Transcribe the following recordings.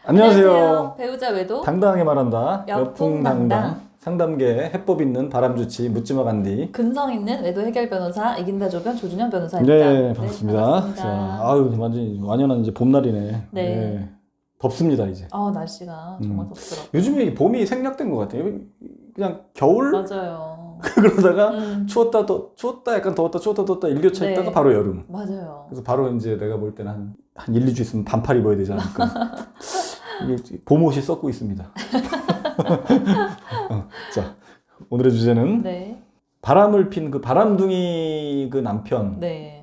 안녕하세요. 배우자 외도 당당하게 말한다. 여풍당당. 상담계 해법 있는 바람주치 묻지마 간디. 근성 있는 외도 해결 변호사 이긴다 조변 조준현 변호사입니다. 네, 반갑습니다. 반갑습니다. 자, 아유 완전 완연한 이제 봄날이네. 네. 덥습니다 이제. 날씨가 정말 덥더라고요. 요즘에 이 봄이 생략된 것 같아요. 그냥 겨울 맞아요. 그러다가 추웠다 약간 더웠다 추웠다 더웠다 일교차 네. 있다가 바로 여름. 맞아요. 그래서 바로 이제 내가 볼 때는 한 1, 2주 있으면 반팔 입어야 되지 않을까. 이게 봄옷이 썩고 있습니다. 자, 오늘의 주제는 네. 바람을 핀 그 바람둥이 그 남편. 네.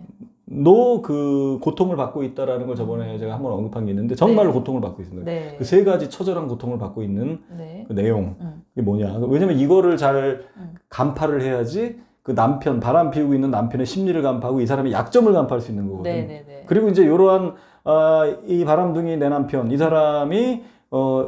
너 그 고통을 받고 있다라는 걸 저번에 제가 한번 언급한 게 있는데 정말로 네. 고통을 받고 있습니다. 네. 그 세 가지 처절한 고통을 받고 있는 네. 그 내용. 이게 뭐냐. 왜냐면 이거를 잘 간파를 해야지 그 남편, 바람 피우고 있는 남편의 심리를 간파하고 이 사람의 약점을 간파할 수 있는 거거든요. 네. 그리고 이제 이러한 이 바람둥이 내 남편, 이 사람이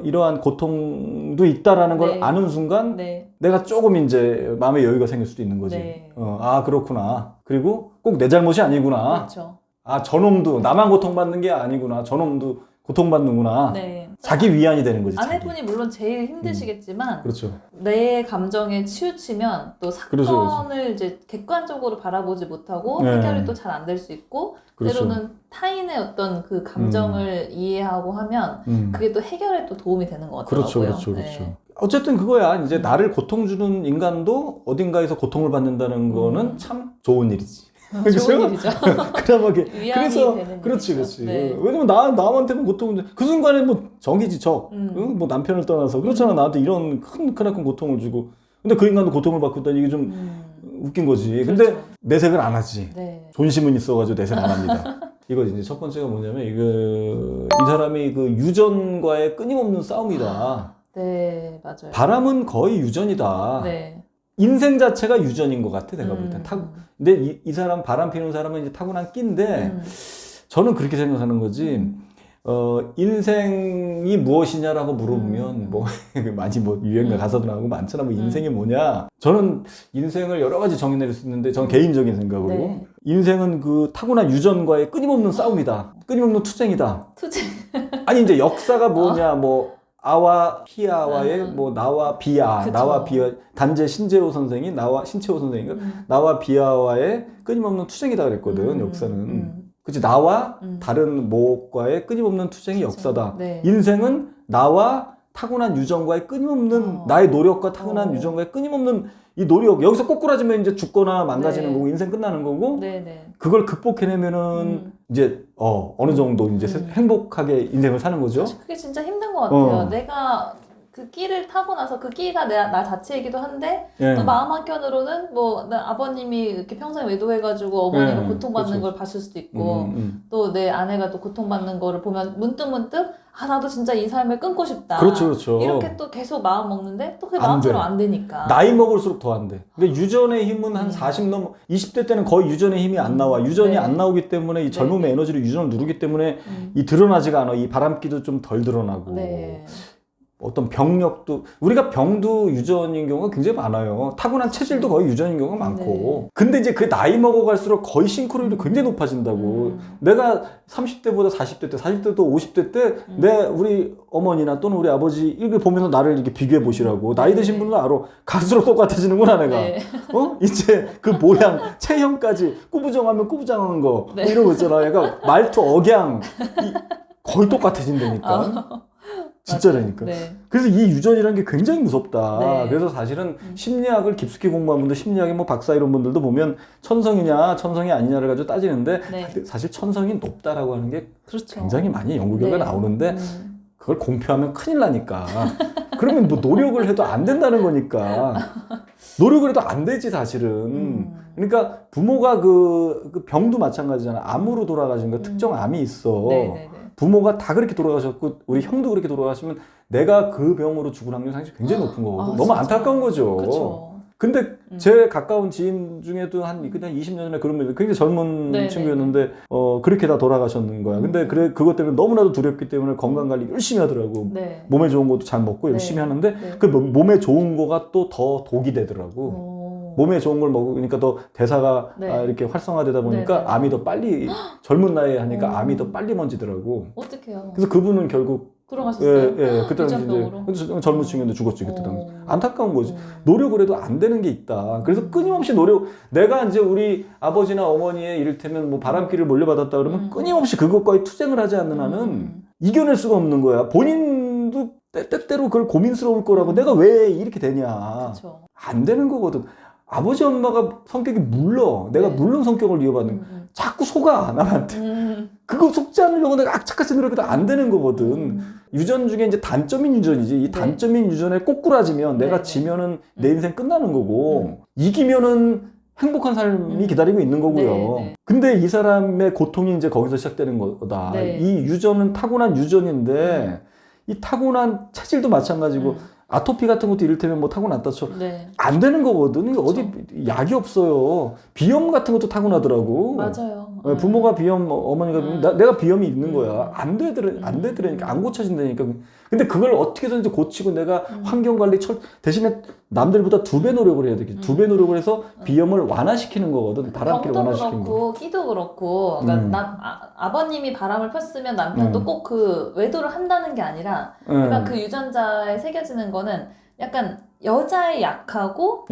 이러한 고통도 있다라는 걸 네. 아는 순간 네. 내가 조금 이제 마음의 여유가 생길 수도 있는 거지. 네. 아, 그렇구나. 그리고 꼭 내 잘못이 아니구나. 그렇죠. 아, 저놈도 나만 고통받는 게 아니구나. 저놈도 고통받는구나. 네. 자기 위안이 되는 거지. 아내분이 자기. 물론 제일 힘드시겠지만 그렇죠. 내 감정에 치우치면 또 사건을 그렇죠. 이제 객관적으로 바라보지 못하고 네. 해결이 또 잘 안 될 수 있고 그렇죠. 때로는 타인의 어떤 그 감정을 이해하고 하면 그게 또 해결에 또 도움이 되는 것 같더라고요. 그렇죠. 네. 어쨌든 그거야. 이제 나를 고통 주는 인간도 어딘가에서 고통을 받는다는 거는 참 좋은 일이지. 좋은 일이죠. 그나마 위안이 그래서 되는 그렇지. 일이죠. 네. 왜냐면 남한테는 고통을 그 순간에 뭐 정이지 적. 응? 뭐 남편을 떠나서 그렇잖아. 나한테 이런 크나큰 고통을 주고. 근데 그 인간도 고통을 받고 있다니 이게 좀 웃긴 거지. 근데 그렇죠. 내색을 안 하지. 네. 존심은 있어가지고 내색 안 합니다. 이거 이제 첫 번째가 뭐냐면 이 사람이 그 유전과의 끊임없는 싸움이다. 네, 맞아요. 바람은 거의 유전이다. 네. 인생 자체가 유전인 것 같아, 내가 볼 땐. 근데 이 사람, 바람 피우는 사람은 이제 타고난 끼인데, 저는 그렇게 생각하는 거지. 인생이 무엇이냐라고 물어보면, 많이 유행가 가사도 나오고 많잖아. 뭐 인생이 뭐냐. 저는 인생을 여러 가지 정의 내릴 수 있는데, 전 개인적인 생각으로. 네. 인생은 그 타고난 유전과의 끊임없는 싸움이다. 끊임없는 투쟁이다. 투쟁. 아니, 이제 역사가 뭐냐, 아와 피아와의 나와 비아, 그쵸. 나와 비아, 단재 신채호 선생인가? 나와 비아와의 끊임없는 투쟁이다 그랬거든, 역사는. 그치, 나와 다른 무엇과의 끊임없는 투쟁이 역사다. 네. 인생은 나와 타고난 유전과의 끊임없는 나의 노력과 타고난 유전과의 끊임없는 이 노력, 여기서 꼬꾸라지면 이제 죽거나 망가지는 네. 거고 인생 끝나는 거고 네. 그걸 극복해내면은 이제 어느 정도 이제 행복하게 인생을 사는 거죠. 그게 진짜 힘든 것 같아요. 내가 그 끼를 타고 나서 그 끼가 나 자체이기도 한데 예. 또 마음 한켠으로는 나 아버님이 이렇게 평생 외도해가지고 어머니가 고통받는 그렇죠. 걸 봤을 수도 있고 또 내 아내가 또 고통받는 거를 보면 문득 나도 진짜 이 삶을 끊고 싶다. 그렇죠. 이렇게 또 계속 마음 먹는데 또 그게 안 마음대로 돼. 안 되니까. 나이 먹을수록 더 안 돼. 근데 유전의 힘은 한 20대 때는 거의 유전의 힘이 안 나와. 유전이 네. 안 나오기 때문에 이 젊음의 에너지를 유전을 누르기 때문에 이 드러나지가 않아. 이 바람기도 좀 덜 드러나고. 네. 어떤 병력도 우리가 병도 유전인 경우가 굉장히 많아요. 타고난 체질도 거의 유전인 경우가 많고. 네. 근데 이제 그 나이 먹어갈수록 거의 싱크로율이 굉장히 높아진다고. 내가 30대보다 40대 때, 40대 또 50대 때 우리 어머니나 또는 우리 아버지 이렇게 보면서 나를 이렇게 비교해 보시라고. 나이 드신 분들은 알아. 갈수록 똑같아지는구나 내가. 네. 이제 그 모양, 체형까지 꾸부정하면 꾸부정한 거 네. 이런 거 있잖아. 얘가 말투, 억양 거의 똑같아진다니까. 진짜라니까. 네. 그래서 이 유전이라는 게 굉장히 무섭다. 네. 그래서 사실은 심리학을 깊숙이 공부한 분들, 심리학의 박사 이런 분들도 보면 천성이냐, 천성이 아니냐를 가지고 따지는데 네. 사실 천성이 높다라고 하는 게 그렇죠. 굉장히 많이 연구 결과 네. 나오는데 그걸 공표하면 큰일 나니까. 그러면 노력을 해도 안 된다는 거니까. 노력을 해도 안 되지 사실은. 그러니까 부모가 그 병도 마찬가지잖아. 암으로 돌아가신 거 특정 암이 있어. 네. 부모가 다 그렇게 돌아가셨고 우리 형도 그렇게 돌아가시면 내가 그 병으로 죽을 확률이 상당히 굉장히 높은 거거든. 너무 진짜. 안타까운 거죠. 그쵸. 근데 제 가까운 지인 중에도 그냥 20년 전에 그런 분들 굉장히 젊은 친구였는데 그렇게 다 돌아가셨는 거야. 근데 그것 때문에 너무나도 두렵기 때문에 건강 관리 열심히 하더라고. 네. 몸에 좋은 것도 잘 먹고 열심히 하는데 그 몸에 좋은 거가 또 더 독이 되더라고. 몸에 좋은 걸 먹으니까 더 대사가 네. 이렇게 활성화되다 보니까 네, 네. 암이 더 빨리 젊은 나이에 하니까 오. 암이 더 빨리 번지더라고. 어떡해요. 그래서 그분은 결국 돌아가셨어요? 그때 당시 유전병으로? 이제 젊은 층인데 죽었지 그때 당시. 안타까운 거지. 오. 노력을 해도 안 되는 게 있다. 그래서 끊임없이 내가 이제 우리 아버지나 어머니의 이를테면 뭐 바람기를 물려받았다 그러면 끊임없이 그것과의 투쟁을 하지 않는 한은 이겨낼 수가 없는 거야. 본인도 때때로 그걸 고민스러울 거라고 내가 왜 이렇게 되냐. 그쵸. 안 되는 거거든. 아버지 엄마가 성격이 물러. 내가 네. 물른 성격을 이어받는 자꾸 속아 남한테. 그거 속지 않으려고 내가 악착같이 노력해도 안 되는 거거든. 유전 중에 이제 단점인 유전이지. 이 단점인 유전에 꼬꾸라지면 내가 네. 지면은 내 인생 끝나는 거고 이기면은 행복한 삶이 기다리고 있는 거고요. 네. 근데 이 사람의 고통이 이제 거기서 시작되는 거다. 네. 이 유전은 타고난 유전인데 이 타고난 체질도 마찬가지고 아토피 같은 것도 이를테면 뭐 타고났다 쳐. 네. 안 되는 거거든. 이거 그쵸. 어디 약이 없어요. 비염 같은 것도 타고나더라고. 맞아요. 부모가 비염, 어머니가 비염, 내가 비염이 있는 거야. 안 되더라니까. 안 고쳐진다니까. 근데 그걸 어떻게든지 고치고 내가 환경 관리 대신에 남들보다 2배 노력을 해야 되겠지. 2배 노력을 해서 비염을 완화시키는 거거든. 바람기를 병도 완화시키는 거. 그렇고 끼도 그렇고 그러니까 아버님이 바람을 폈으면 남편도 꼭 그 외도를 한다는 게 아니라 그러니까 그 유전자에 새겨지는 거는 약간 여자의 약하고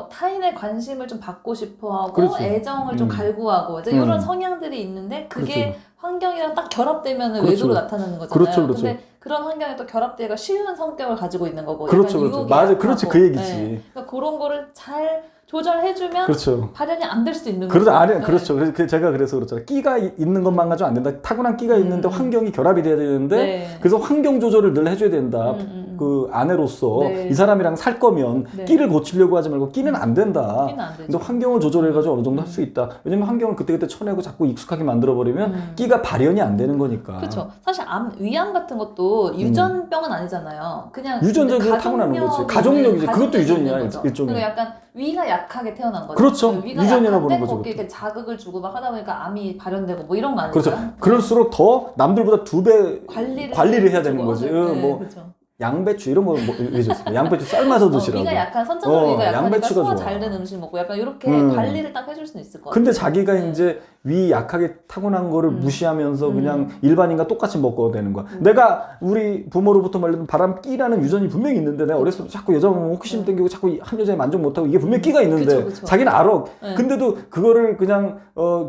타인의 관심을 좀 받고 싶어하고 그렇지. 애정을 좀 갈구하고 이제 이런 성향들이 있는데 그게 그렇죠. 환경이랑 딱 결합되면 그렇죠. 외도로 나타나는 거잖아요. 그렇죠, 그렇죠. 근데 그런 환경에 또 결합되기가 쉬운 성격을 가지고 있는 거고 그렇죠, 약간 그렇죠. 유혹이 맞아, 약하고. 그렇지 그 얘기지. 네. 그러니까 그런 거를 잘 조절해주면 그렇죠. 발현이 안 될 수도 있는 그러다 거죠. 아니 네. 그렇죠. 그래서 제가 그래서 그렇잖아요. 끼가 있는 것만 가지고 안 된다. 타고난 끼가 있는데 환경이 결합이 돼야 되는데 네. 그래서 환경 조절을 늘 해줘야 된다. 그 아내로서 네. 이 사람이랑 살 거면 네. 끼를 고치려고 하지 말고 끼는 안 된다. 끼는 안 되죠. 근데 환경을 조절해가지고 어느 정도 할 수 있다. 왜냐면 환경을 그때그때 쳐내고 자꾸 익숙하게 만들어버리면 끼가 발현이 안 되는 거니까. 그렇죠. 사실 위암 같은 것도 유전병은 아니잖아요. 그냥 유전자가 타고나는 거지. 가족력이지. 그것도 유전이야 일종의. 그러니까 약간 위가 약하게 태어난 거죠. 그렇죠. 위가 유전이라 약한데 보는 거죠, 거기에 이렇게 자극을 주고 막 하다 보니까 암이 발현되고 뭐 이런 거 아닐까요? 그렇죠. 그럴수록 더 남들보다 2배 관리를 해야 되는 거지. 네, 뭐 그렇죠. 양배추 이런 거 해줬어요. 양배추 삶아서 드시라고. 위가 약한 선천적으로 위가 약하니까 양배추가 소화 좋아. 잘 되는 음식 먹고 약간 이렇게 관리를 딱 해줄 수는 있을 것 같아요. 근데 자기가 이제 위 약하게 타고난 거를 무시하면서 그냥 일반인과 똑같이 먹고 되는 거야. 내가 우리 부모로부터 말하는 바람기라는 유전이 분명히 있는데 내가 어렸을 때 자꾸 여자 보면 호기심 땡기고 자꾸 한 여자에 만족 못하고 이게 분명히 끼가 있는데 그쵸. 자기는 알아. 네. 근데도 그거를 그냥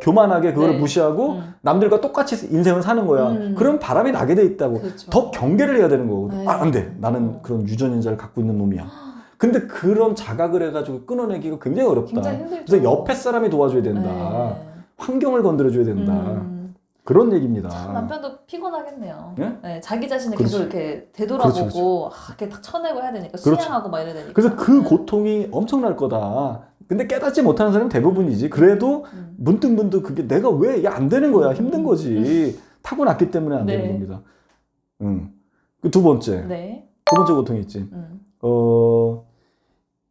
교만하게 그거를 네. 무시하고 남들과 똑같이 인생을 사는 거야. 그럼 바람이 나게 돼 있다고. 그쵸. 더 경계를 해야 되는 거거든. 네. 안 돼. 나는 그런 유전인자를 갖고 있는 놈이야. 근데 그런 자각을 해가지고 끊어내기가 굉장히 어렵다. 굉장히 힘들죠. 그래서 옆에 사람이 도와줘야 된다. 네. 환경을 건드려줘야 된다. 그런 얘기입니다. 남편도 피곤하겠네요. 예? 네, 자기 자신을 그렇지. 계속 이렇게 되돌아보고 그렇지. 이렇게 딱 쳐내고 해야 되니까 그렇지. 수양하고 막 이래야 되니까. 그래서 그 고통이 엄청날 거다. 근데 깨닫지 못하는 사람이 대부분이지. 그래도 문득문득 그게 내가 왜 이게 안 되는 거야. 힘든 거지. 타고났기 때문에 안 네. 되는 겁니다. 그 두 번째. 네. 두 번째 고통이 있지.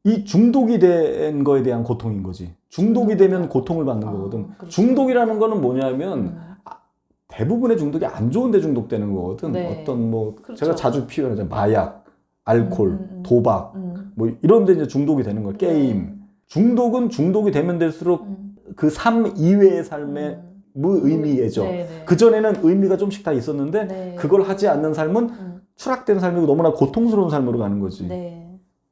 이 중독이 된 거에 대한 고통인 거지. 중독이 되면 고통을 받는 거거든. 그렇죠. 중독이라는 거는 뭐냐면 대부분의 중독이 안 좋은데 중독되는 거거든. 네. 어떤 뭐 그렇죠. 제가 자주 표현하잖아요. 마약, 알코올, 도박 뭐 이런 데 이제 중독이 되는 거예요. 게임. 중독은 중독이 되면 될수록 그 삶 이외의 삶의 무의미해져. 그전에는 의미가 좀씩 다 있었는데 네. 그걸 하지 않는 삶은 추락된 삶이고 너무나 고통스러운 삶으로 가는 거지. 네.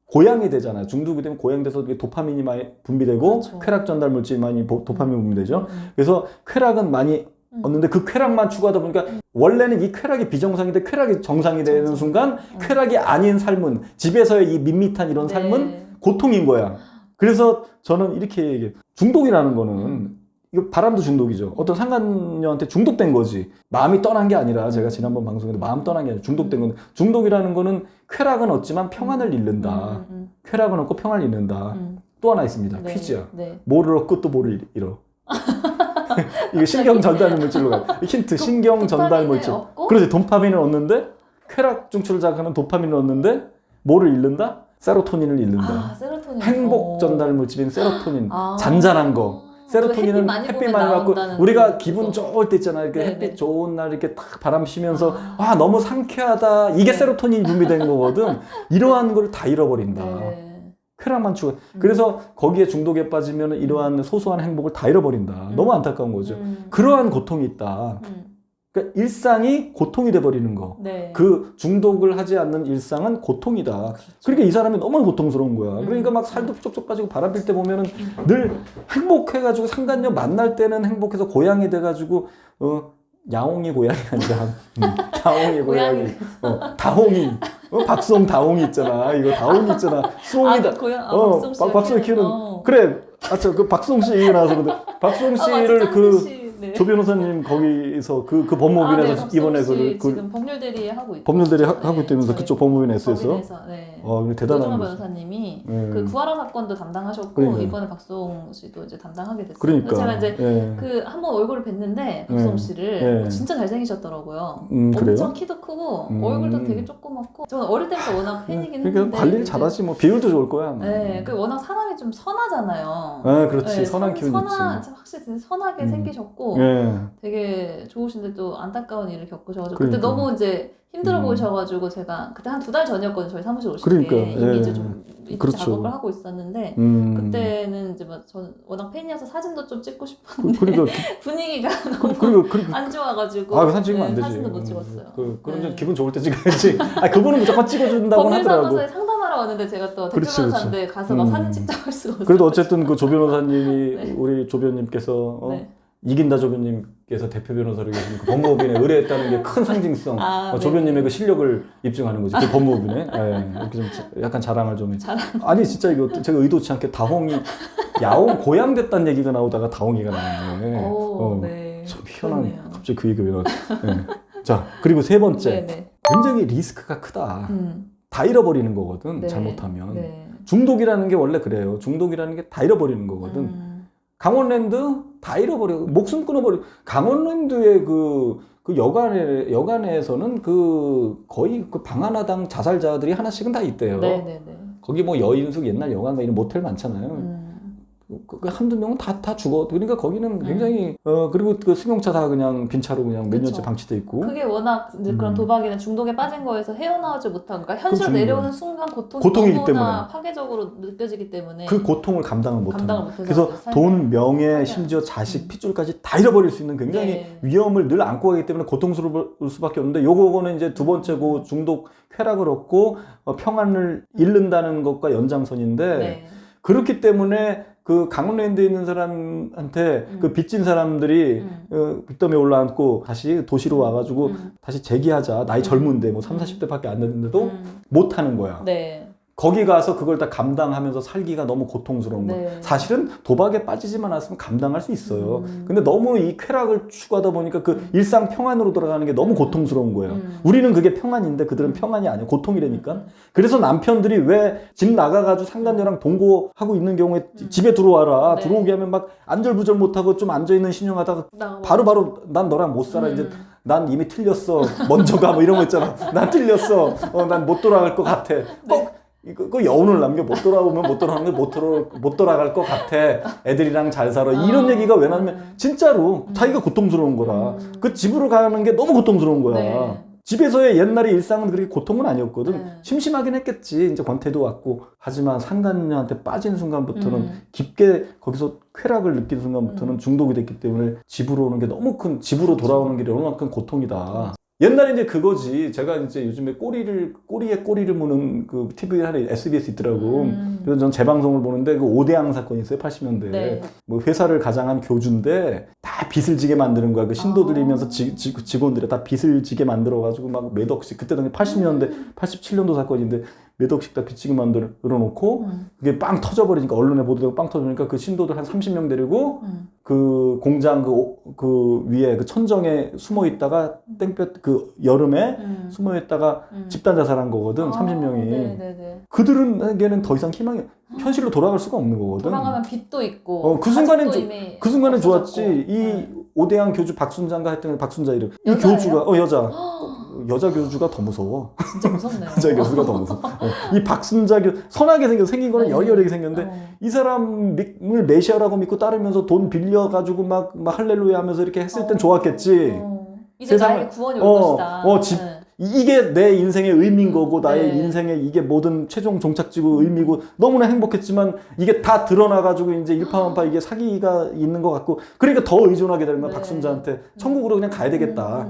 고양이 되잖아요. 중독이 되면 고양돼서 도파민이 많이 분비되고 그렇죠. 쾌락 전달 물질이 많이 도파민 분비되죠. 그래서 쾌락은 많이 얻는데 그 쾌락만 추구하다 보니까 원래는 이 쾌락이 비정상인데 쾌락이 정상이 되는 순간 쾌락이 아닌 삶은 집에서의 이 밋밋한 이런 네. 삶은 고통인 거야. 그래서 저는 이렇게 얘기해요. 중독이라는 거는 이거 바람도 중독이죠. 어떤 상간녀한테 중독된 거지. 마음이 떠난 게 아니라 제가 지난번 방송에도 마음 떠난 게 아니라 중독된 건데 중독이라는 거는 쾌락은 얻지만 평안을 잃는다. 쾌락은 얻고 평안을 잃는다. 또 하나 있습니다. 네. 퀴즈야. 네. 뭐를 얻고 또 뭐를 잃어. 이게 신경 전달 물질로 가. 힌트 신경 전달 물질. 얻고? 그렇지. 도파민을 얻는데 쾌락 중추를 자극하는 도파민을 얻는데 뭐를 잃는다? 세로토닌을 잃는다. 세로토닌. 행복 전달 물질인 세로토닌. 아. 잔잔한 거. 세로토닌은 햇빛 햇빛 많이 많이 받고 나온다는 우리가 거. 기분 좋을 때 있잖아. 이렇게 네네. 햇빛 좋은 날 이렇게 딱 바람 쉬면서 와 너무 상쾌하다. 이게 세로토닌이 분비된 거거든. 이러한 걸 다 잃어버린다. 네. 쾌락만 추구. 그래서 거기에 중독에 빠지면 이러한 소소한 행복을 다 잃어버린다. 너무 안타까운 거죠. 그러한 고통이 있다. 그러니까 일상이 고통이 돼버리는 거. 네. 그 중독을 하지 않는 일상은 고통이다. 그렇죠. 그러니까 이 사람이 너무 고통스러운 거야. 그러니까 막 살도 쪽쪽 빠지고 바람 필 때 보면은 늘 행복해가지고 상간녀 만날 때는 행복해서 고양이 돼가지고 야옹이 고양이 아니라 다홍이 고양이. 다홍이. 박수홍 다홍이 있잖아. 이거 다홍이 있잖아. 수홍이다. 박수홍 키우는. 그래. 그 박수홍 씨 얘기 나와서 근데 박수홍 씨를 네. 조 변호사님 거기서 그 법무법인에서 네, 이번에 지금 법률대리 하고 있죠. 법률대리 하고 있다면서 그쪽 법무법인 S에서. 네. 대단한 노정환 변호사님이 그 구하라 사건도 담당하셨고 그러니까. 이번에 박수홍 씨도 이제 담당하게 됐어요. 그러니까. 제가 이제 예. 그 한번 얼굴을 뵀는데 박수홍 씨를 진짜 잘생기셨더라고요. 그래요? 엄청 키도 크고 얼굴도 되게 조그맣고 저는 어릴 때부터 워낙 팬이긴 그러니까 했는데 관리를 잘하지 뭐 비율도 좋을 거야. 네, 그 워낙 사람이 좀 선하잖아요. 그렇지. 네, 선한 기운이 있지. 확실히 되게 선하게 생기셨고 예. 되게 좋으신데 또 안타까운 일을 겪으셔가지고 그러니까. 그때 너무 이제 힘들어 보이셔가지고 제가 그때 한 2달 전이었거든요. 저희 사무실 오실 그러니까, 때 이미 예. 이제 좀 그렇죠. 작업을 하고 있었는데 그때는 이제 막 저는 워낙 팬이어서 사진도 좀 찍고 싶었는데 그러니까 분위기가 너무 그러니까 안 좋아가지고 사진 찍으면 안 되지. 사진도 못 찍었어요. 그런 네. 기분 좋을 때 찍어야지. 그분은 무조건 찍어준다고 하더라고. 법률사무소에 상담하러 왔는데 제가 또 그렇지, 대표 변호사인데 가서 막 사진 찍자고 할 수가 없어요. 그래도 어쨌든 그 조 변호사님이 네. 우리 조 변님께서 네. 이긴다 조 변님께서 대표 변호사로 계신 그 법무법인에 의뢰했다는 게 큰 상징성. 아, 조 네. 변님의 그 실력을 입증하는 거지. 그 법무법인에. 이렇게 좀 약간 자랑을 좀 해. 아니 진짜 이거 제가 의도치 않게 다홍이 야옹 고양 됐다는 얘기가 나오다가 다홍이가 나왔네. 네. 참 희한한. 그러네요. 갑자기 그 얘기가 왜 나왔지? 자 그리고 세 번째. 네네. 굉장히 리스크가 크다. 다 잃어버리는 거거든. 네. 잘못하면. 네. 중독이라는 게 원래 그래요. 중독이라는 게 다 잃어버리는 거거든. 강원랜드 다 잃어버리고 목숨 끊어버리고 강원랜드의 그 여관에서는 거의 그 방 하나당 자살자들이 하나씩은 다 있대요. 네네네. 거기 뭐 여인숙 옛날 여관가 이런 모텔 많잖아요. 그 한두 명은 다 죽어. 그러니까 거기는 굉장히 그리고 그 승용차 다 그냥 빈 차로 그냥 몇 그쵸. 년째 방치돼 있고. 그게 워낙 이제 그런 도박이나 중독에 빠진 거에서 헤어나오지 못하고 그러니까 현실로 그렇죠. 내려오는 순간 고통이기 너무나 때문에. 파괴적으로 느껴지기 때문에 그 고통을 감당을 못하는. 못해서 그래서 살게 돈, 명예, 살게 심지어 자식, 핏줄까지 다 잃어버릴 수 있는 굉장히 네. 위험을 늘 안고 가기 때문에 고통스러울 수밖에 없는데 요거는 이제 두 번째고 중독 쾌락을 얻고 평안을 잃는다는 것과 연장선인데 네. 그렇기 때문에 그 강원랜드에 있는 사람한테 그 빚진 사람들이 빚더미에 올라앉고 다시 도시로 와가지고 다시 재기하자. 나이 젊은데 뭐 30, 40대밖에 안 됐는데도 못 하는 거야. 네. 거기 가서 그걸 다 감당하면서 살기가 너무 고통스러운 거야. 네. 사실은 도박에 빠지지만 않았으면 감당할 수 있어요. 근데 너무 이 쾌락을 추구하다 보니까 그 일상 평안으로 돌아가는 게 너무 고통스러운 거예요. 우리는 그게 평안인데 그들은 평안이 아니야. 고통이라니까. 그래서 남편들이 왜 집 나가가지고 상간녀랑 동거하고 있는 경우에 집에 들어와라. 네. 들어오게 하면 막 안절부절 못하고 좀 앉아있는 신용하다가 바로바로 난 너랑 못 살아. 이제 난 이미 틀렸어. 먼저 가. 뭐 이런 거 있잖아. 난 틀렸어. 난 못 돌아갈 것 같아. 꼭 그 여운을 남겨 못 돌아오면 못 돌아가는 못 돌아갈 것 같아. 애들이랑 잘 살아. 이런 얘기가 왜 나면 진짜로 자기가 고통스러운 거라. 그 집으로 가는 게 너무 고통스러운 거야. 네. 집에서의 옛날의 일상은 그렇게 고통은 아니었거든. 네. 심심하긴 했겠지. 이제 권태도 왔고. 하지만 상간녀한테 빠진 순간부터는 깊게 거기서 쾌락을 느낀 순간부터는 중독이 됐기 때문에 집으로 오는 게 너무 집으로 돌아오는 길이 너무 큰 고통이다. 옛날에 이제 그거지. 제가 이제 요즘에 꼬리에 꼬리를 무는 그 TV 하나 SBS 있더라고. 그래서 전 재방송을 보는데 그 오대양 사건이 있어요. 80년대. 네. 뭐 회사를 가장한 교주인데 다 빚을 지게 만드는 거야. 그 신도들이면서 직원들이 다 빚을 지게 만들어가지고 막 몇 억씩. 그때 당시 80년대, 87년도 사건인데 몇 억씩 다 빚지게 만들어 놓고 그게 빵 터져버리니까 언론에 보도되고 빵 터지니까 그 신도들 한 30명 데리고 그 공장 그 위에 그 천정에 숨어 있다가 땡볕 그 여름에 숨어 있다가 집단 자살한 거거든. 30명이. 네네네. 그들은에게는 더 이상 희망이 현실로 돌아갈 수가 없는 거거든. 돌아가면 빚도 있고. 그 순간엔 그 순간엔 없어졌고. 좋았지. 이 오대양 교주 박순자인가 했던 박순자 이름. 이 여자예요? 교주가 여자 교주가 더 무서워. 진짜 무섭네요. 여자 교주가 더 무서워. 이 박순자 선하게 생긴 거는 여리여리하게 생겼는데 이 사람을 메시아라고 믿고 따르면서 돈 빌려가지고 막 할렐루야 하면서 이렇게 했을 땐 좋았겠지. 이제 나에게 구원이 올 것이다. 이게 내 인생의 의미인 거고 나의 네. 인생의 이게 모든 최종 종착지고 의미고 너무나 행복했지만 이게 다 드러나가지고 이제 일파만파 이게 사기가 있는 것 같고 그러니까 더 의존하게 되는 거야. 네. 박순자한테 천국으로 그냥 가야 되겠다.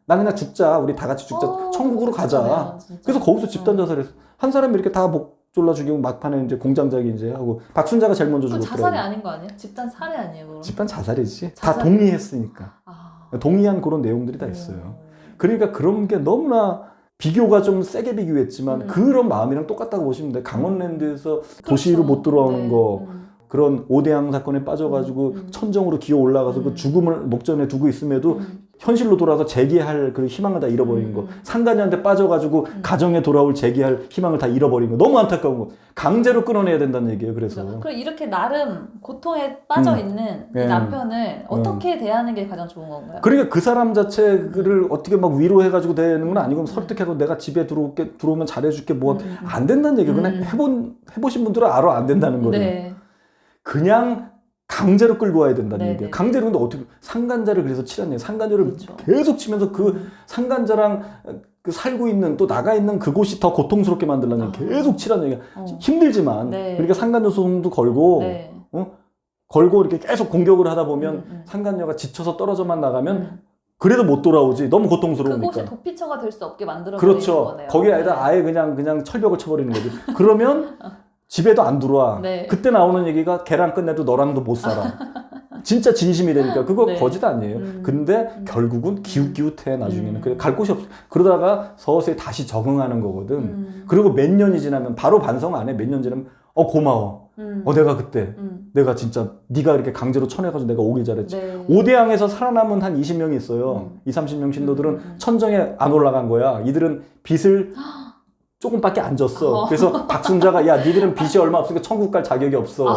나 그냥 죽자. 우리 다 같이 죽자. 천국으로 가자. 그러네요, 진짜. 그래서 거기서 집단 자살했어. 한 사람이 이렇게 다 목 졸라 죽이고 막판에 이제 공장장이 이제 하고 박순자가 제일 먼저 그 죽었더라고. 자살이 아닌 거 아니에요? 집단 살해 아니에요? 그럼? 집단 자살이지. 자살. 다 동의했으니까. 아. 동의한 그런 내용들이 다 있어요. 그러니까 그런 게 너무나 비교가 좀 세게 비교했지만 그런 마음이랑 똑같다고 보시면 돼. 강원랜드에서 도시로 못 들어오는 네. 거 그런 오대양 사건에 빠져가지고 천정으로 기어 올라가서 그 죽음을 목전에 두고 있음에도 현실로 돌아서 재기할 그 희망을 다 잃어버린 거. 상간녀한테 빠져가지고 가정에 돌아올 재기할 희망을 다 잃어버린 거. 너무 안타까운 거. 강제로 끊어내야 된다는 얘기예요. 그래서. 그럼 이렇게 나름 고통에 빠져 있는 이 예. 남편을 어떻게 대하는 게 가장 좋은 건가요? 그러니까 그 사람 자체를 어떻게 막 위로해가지고 되는 건 아니고 설득해서 내가 집에 들어오면 잘해줄게 뭐 안 된다는 얘기예요. 그냥 해보신 분들은 알아 안 된다는 거를. 네. 그냥 강제로 끌고 와야 된다는 네, 얘기예요. 네. 강제로 근데 어떻게 상간자를 그래서 치렀네요. 상간자를 그렇죠. 계속 치면서 그 상간자랑 그 살고 있는 또 나가 있는 그곳이 더 고통스럽게 만들려는 계속 치라는 얘기야. 힘들지만 네. 그러니까 상간녀 소송도 걸고 네. 걸고 이렇게 계속 공격을 하다 보면 상간녀가 지쳐서 떨어져만 나가면 그래도 못 돌아오지. 너무 고통스러우니까. 그곳이 도피처가 될 수 없게 만들어 그렇죠. 버리는 거네요. 거기에 아예 그냥 철벽을 쳐버리는 거지. 그러면 집에도 안 들어와. 네. 그때 나오는 얘기가 걔랑 끝내도 너랑도 못 살아. 진짜 진심이 되니까 그거 네. 거짓 아니에요. 근데 결국은 기웃기웃해 나중에는. 그래 갈 곳이 없어. 그러다가 서서히 다시 적응하는 거거든. 그리고 몇 년이 지나면 바로 반성 안 해. 몇 년 지나면 고마워. 내가 그때 내가 진짜 네가 이렇게 강제로 쳐내가지고 내가 오길 잘했지. 네. 오대양에서 살아남은 한 20명이 있어요. 30명 신도들은 천정에 안 올라간 거야. 이들은 빚을 조금밖에 안 졌어. 그래서 박순자가 야 니들은 빚이 얼마 없으니까 천국 갈 자격이 없어.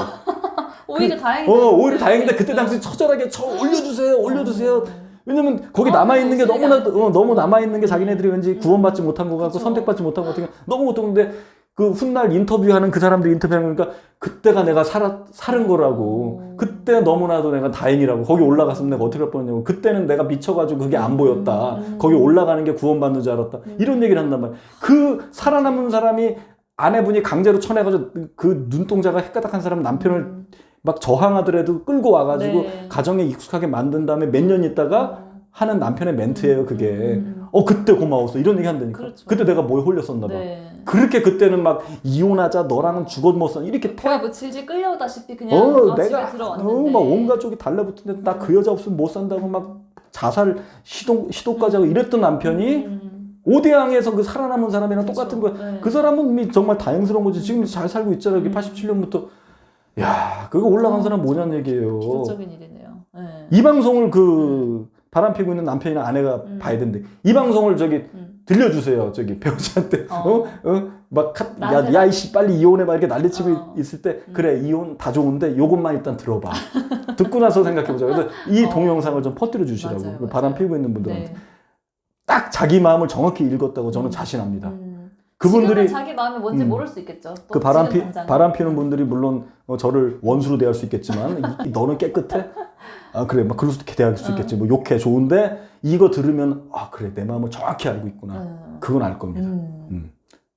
오히려 다행이다. 오히려 다행인데 그때 당시 처절하게 올려주세요. 왜냐면 거기 남아있는 게 너무 남아있는 게 자기네들이 왠지 구원받지 못한 것 같고 선택받지 못한 것 같은 게 너무 고통인데 그 훗날 인터뷰하는 그 사람들이 인터뷰하는 거니까 그때가 내가 살은 거라고. 그때 너무나도 내가 다행이라고. 거기 올라갔으면 내가 어떻게 할 뻔했냐고. 그때는 내가 미쳐가지고 그게 안 보였다. 거기 올라가는 게 구원받는 줄 알았다. 이런 얘기를 한단 말이야. 그 살아남은 사람이 아내분이 강제로 쳐내가지고 그 눈동자가 헷가닥한 사람 남편을 막 저항하더라도 끌고 와가지고 네. 가정에 익숙하게 만든 다음에 몇 년 있다가 하는 남편의 멘트예요, 그게. 그때 고마웠어. 이런 얘기 한다니까. 그렇죠. 그때 내가 뭐에 홀렸었나 봐. 네. 그렇게 그때는 막 이혼하자, 너랑은 죽어도 못 산. 이렇게 거의 뭐 질질 끌려오다시피 그냥 내가 집에 들어왔는데 막 온 가족이 달라붙는데 나 그 여자 없으면 못 산다고 막 자살 시도까지 하고 이랬던 남편이 오대양에서 그 살아남은 사람이랑 똑같은 거야. 네. 그 사람은 정말 다행스러운 거지. 지금 잘 살고 있잖아. 87년부터. 야, 그거 올라간 사람 뭐냐는 얘기예요. 기적인 일이네요. 네. 이 방송을 그 바람 피고 있는 남편이나 아내가 봐야 된대. 이 방송을 들려주세요. 배우자한테. 야, 이씨, 빨리 이혼해봐. 이렇게 난리치고 있을 때, 그래, 이혼 다 좋은데, 요것만 일단 들어봐. 듣고 나서 생각해보자. 그래서 이 동영상을 좀 퍼뜨려 주시라고. 맞아요, 그 바람 피고 있는 분들한테. 네. 딱 자기 마음을 정확히 읽었다고 저는 자신합니다. 그분들이 지금은 자기 마음이 뭔지 모를 수 있겠죠. 또 그 지금 당장은. 바람 피는 분들이 물론 저를 원수로 대할 수 있겠지만 너는 깨끗해? 그래 막 그럴 수도 대할 수 있겠지. 뭐 욕해 좋은데 이거 들으면 그래 내 마음을 정확히 알고 있구나. 그건 알 겁니다.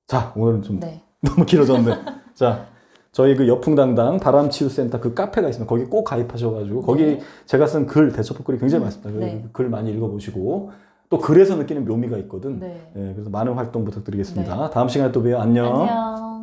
자 오늘은 좀 네. 너무 길어졌는데 자 저희 그 여풍당당 바람치유센터 그 카페가 있습니다. 거기 꼭 가입하셔가지고 거기 제가 쓴 글 대처법글이 굉장히 많습니다. 네. 글 많이 읽어보시고 또 글에서 느끼는 묘미가 있거든. 네. 그래서 많은 활동 부탁드리겠습니다. 다음 시간에 또 봬요. 안녕. 안녕.